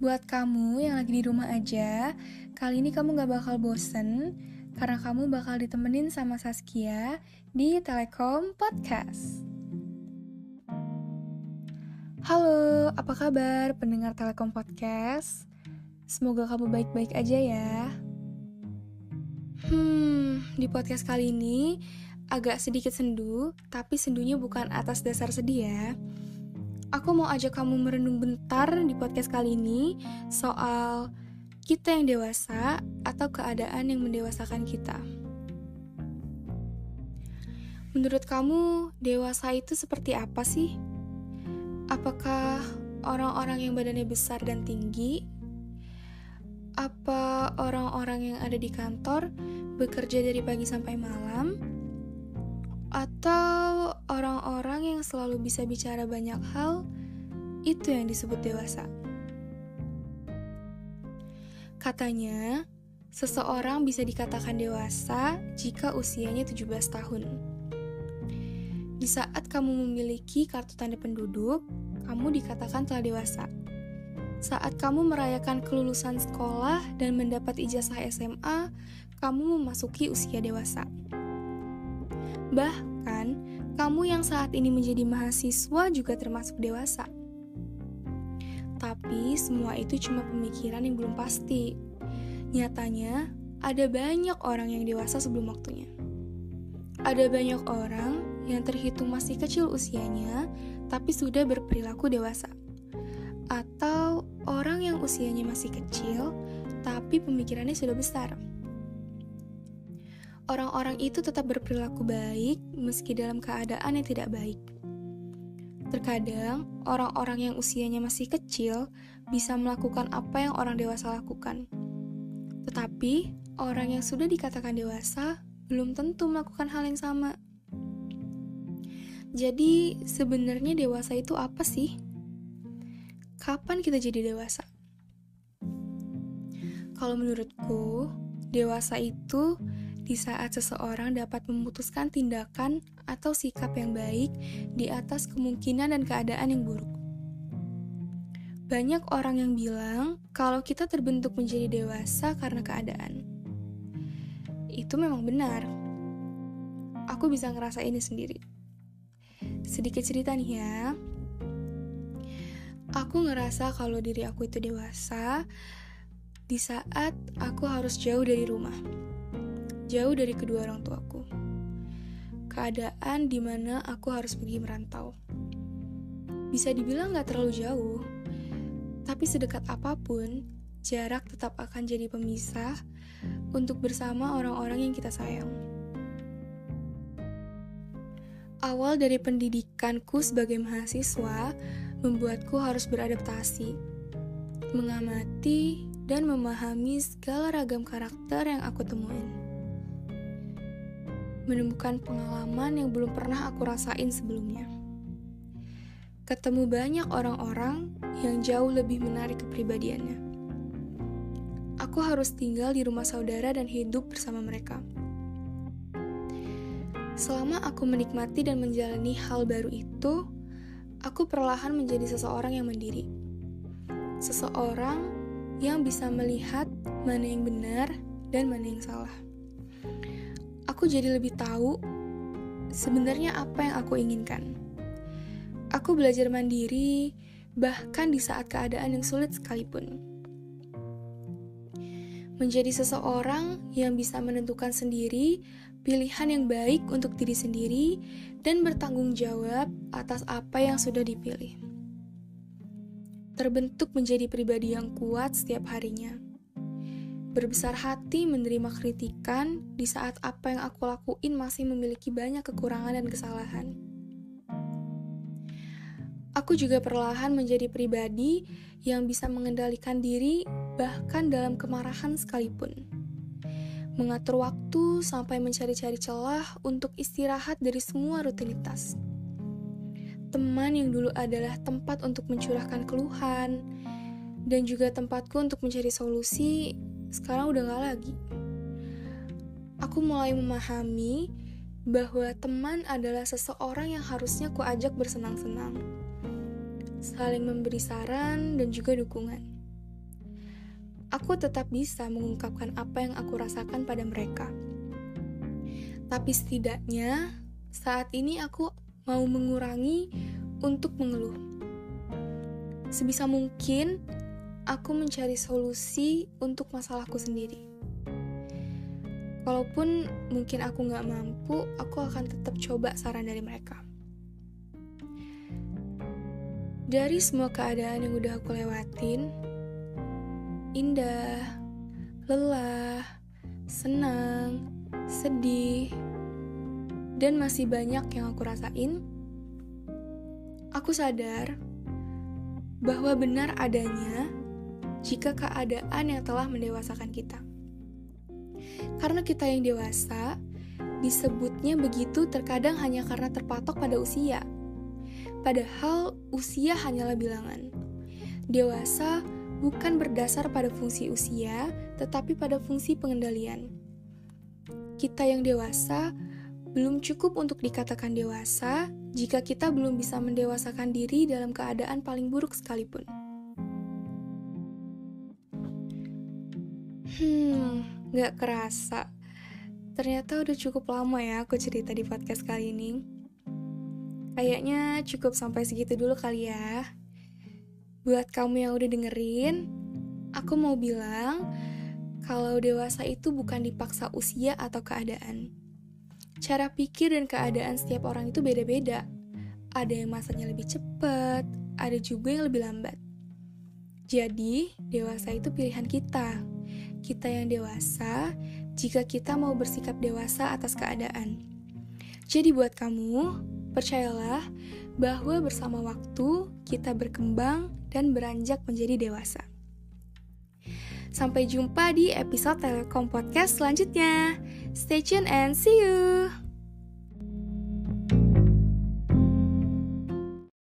Buat kamu yang lagi di rumah aja, kali ini kamu gak bakal bosen karena kamu bakal ditemenin sama Saskia di Telekom Podcast. Halo, apa kabar pendengar Telekom Podcast? Semoga kamu baik-baik aja ya. Di podcast kali ini agak sedikit sendu, tapi sendunya bukan atas dasar sedih ya. Aku mau ajak kamu merenung bentar di podcast kali ini soal kita yang dewasa atau keadaan yang mendewasakan kita. Menurut kamu, dewasa itu seperti apa sih? Apakah orang-orang yang badannya besar dan tinggi? Apa orang-orang yang ada di kantor bekerja dari pagi sampai malam? Atau orang-orang yang selalu bisa bicara banyak hal, itu yang disebut dewasa. Katanya, seseorang bisa dikatakan dewasa jika usianya 17 tahun. Di saat kamu memiliki kartu tanda penduduk, kamu dikatakan telah dewasa. Saat kamu merayakan kelulusan sekolah dan mendapat ijazah SMA, kamu memasuki usia dewasa. Bahkan, kamu yang saat ini menjadi mahasiswa juga termasuk dewasa. Tapi, semua itu cuma pemikiran yang belum pasti. Nyatanya, ada banyak orang yang dewasa sebelum waktunya. Ada banyak orang yang terhitung masih kecil usianya, tapi sudah berperilaku dewasa. Atau orang yang usianya masih kecil, tapi pemikirannya sudah besar. Orang-orang itu tetap berperilaku baik meski dalam keadaan yang tidak baik. Terkadang, orang-orang yang usianya masih kecil bisa melakukan apa yang orang dewasa lakukan. Tetapi, orang yang sudah dikatakan dewasa belum tentu melakukan hal yang sama. Jadi, sebenarnya dewasa itu apa sih? Kapan kita jadi dewasa? Kalau menurutku, dewasa itu di saat seseorang dapat memutuskan tindakan atau sikap yang baik di atas kemungkinan dan keadaan yang buruk. Banyak orang yang bilang kalau kita terbentuk menjadi dewasa karena keadaan. Itu memang benar. Aku bisa ngerasa ini sendiri. Sedikit cerita nih ya. Aku ngerasa kalau diri aku itu dewasa di saat aku harus jauh dari rumah. Jauh dari kedua orang tuaku. Keadaan di mana aku harus pergi merantau. Bisa dibilang gak terlalu jauh, tapi sedekat apapun, jarak tetap akan jadi pemisah untuk bersama orang-orang yang kita sayang. Awal dari pendidikanku sebagai mahasiswa membuatku harus beradaptasi, mengamati dan memahami segala ragam karakter yang aku temuin. Menemukan pengalaman yang belum pernah aku rasain sebelumnya. Ketemu banyak orang-orang yang jauh lebih menarik kepribadiannya. Aku harus tinggal di rumah saudara dan hidup bersama mereka. Selama aku menikmati dan menjalani hal baru itu, aku perlahan menjadi seseorang yang mandiri. Seseorang yang bisa melihat mana yang benar dan mana yang salah. Aku jadi lebih tahu sebenarnya apa yang aku inginkan. Aku belajar mandiri, bahkan di saat keadaan yang sulit sekalipun. Menjadi seseorang yang bisa menentukan sendiri pilihan yang baik untuk diri sendiri dan bertanggung jawab atas apa yang sudah dipilih. Terbentuk menjadi pribadi yang kuat setiap harinya. Berbesar hati menerima kritikan di saat apa yang aku lakuin masih memiliki banyak kekurangan dan kesalahan. Aku juga perlahan menjadi pribadi yang bisa mengendalikan diri bahkan dalam kemarahan sekalipun. Mengatur waktu sampai mencari-cari celah untuk istirahat dari semua rutinitas. Teman yang dulu adalah tempat untuk mencurahkan keluhan dan juga tempatku untuk mencari solusi, sekarang udah gak lagi. Aku mulai memahami bahwa teman adalah seseorang yang harusnya kuajak bersenang-senang, saling memberi saran dan juga dukungan. aku tetap bisa mengungkapkan apa yang aku rasakan pada mereka. Tapi setidaknya, saat ini aku mau mengurangi untuk mengeluh. Sebisa mungkin, aku mencari solusi untuk masalahku sendiri. Walaupun mungkin aku gak mampu, aku akan tetap coba saran dari mereka. Dari semua keadaan yang udah aku lewatin, indah, lelah, senang, sedih, dan masih banyak yang aku rasain, aku sadar bahwa benar adanya jika keadaan yang telah mendewasakan kita. Karena kita yang dewasa, disebutnya begitu terkadang hanya karena terpatok pada usia. Padahal usia hanyalah bilangan. Dewasa bukan berdasar pada fungsi usia, tetapi pada fungsi pengendalian. Kita yang dewasa belum cukup untuk dikatakan dewasa jika kita belum bisa mendewasakan diri dalam keadaan paling buruk sekalipun. Gak kerasa. Ternyata udah cukup lama ya aku cerita di podcast kali ini. Kayaknya cukup sampai segitu dulu kali ya. Buat kamu yang udah dengerin, aku mau bilang kalau dewasa itu bukan dipaksa usia atau keadaan. Cara pikir dan keadaan setiap orang itu beda-beda. Ada yang masanya lebih cepat, ada juga yang lebih lambat. Jadi, dewasa itu pilihan kita. Kita yang dewasa jika kita mau bersikap dewasa atas keadaan. Jadi buat kamu, percayalah bahwa bersama waktu kita berkembang dan beranjak menjadi dewasa. Sampai jumpa di episode Telekom Podcast selanjutnya. Stay tune and see you!